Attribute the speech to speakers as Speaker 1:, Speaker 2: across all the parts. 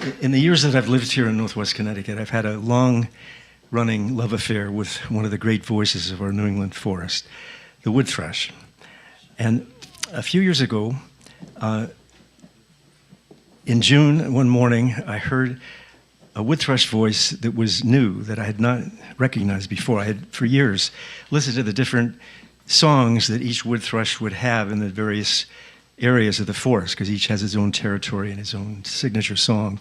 Speaker 1: In the years that I've lived here in Northwest Connecticut, I've had a long-running love affair with one of the great voices of our New England forest, the woodthrush. And a few years ago, in June, one morning, I heard a woodthrush voice that was new, that I had not recognized before. I had, for years, listened to the different songs that each woodthrush would have in the various areas of the forest, because each has its own territory and its own signature song.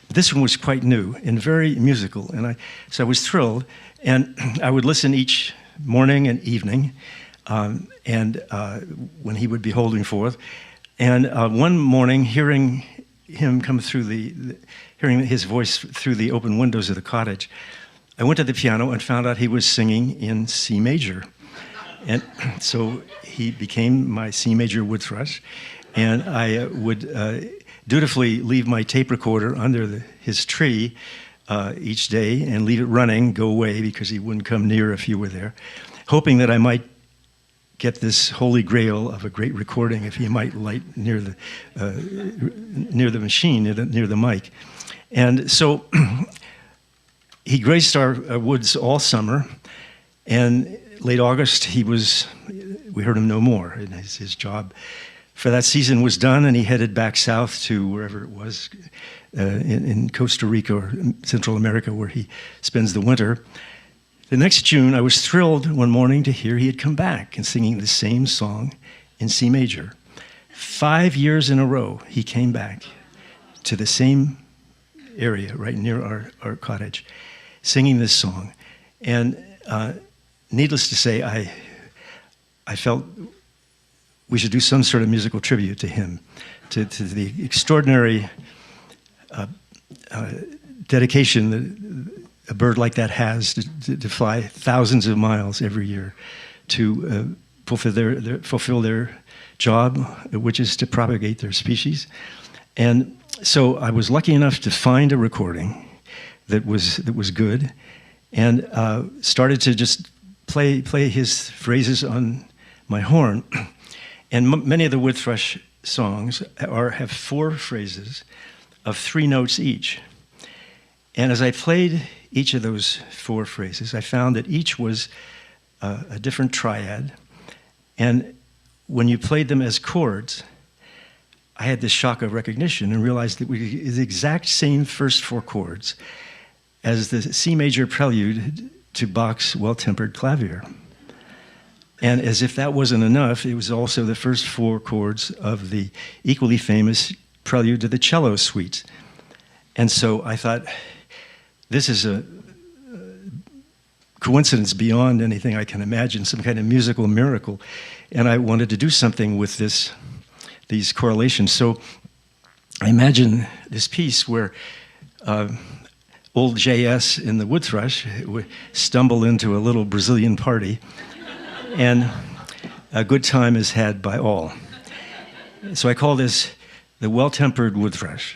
Speaker 1: But this one was quite new and very musical, and so I was thrilled. And I would listen each morning and evening, when he would be holding forth. And one morning, hearing him come through hearing his voice through the open windows of the cottage, I went to the piano and found out he was singing in C major. And so he became my C major woodthrush, and I would dutifully leave my tape recorder under his tree each day and leave it running, go away, because he wouldn't come near if you were there, hoping that I might get this holy grail of a great recording if he might light near the machine, near the mic. And so he graced our woods all summer, and late August, we heard him no more, and his job for that season was done, and he headed back south to wherever it was, in Costa Rica or Central America, where he spends the winter. The next June, I was thrilled one morning to hear he had come back and singing the same song in C major. 5 years in a row, he came back to the same area right near our cottage, singing this song. And needless to say, I felt we should do some sort of musical tribute to him, to the extraordinary dedication that a bird like that has to fly thousands of miles every year to fulfill their job, which is to propagate their species. And so I was lucky enough to find a recording that was good, and started to just play his phrases on my horn. And many of the woodthrush songs have 4 phrases of 3 notes each. And as I played each of those 4 phrases, I found that each was a different triad. And when you played them as chords, I had this shock of recognition and realized that the exact same first 4 chords as the C major prelude to Bach's Well-Tempered Clavier. And as if that wasn't enough, it was also the first 4 chords of the equally famous prelude to the cello suite. And so I thought, this is a coincidence beyond anything I can imagine, some kind of musical miracle. And I wanted to do something with these correlations. So I imagine this piece where old JS in the woodthrush would stumble into a little Brazilian party, and a good time is had by all. So I call this the Well-Tempered Woodthrush.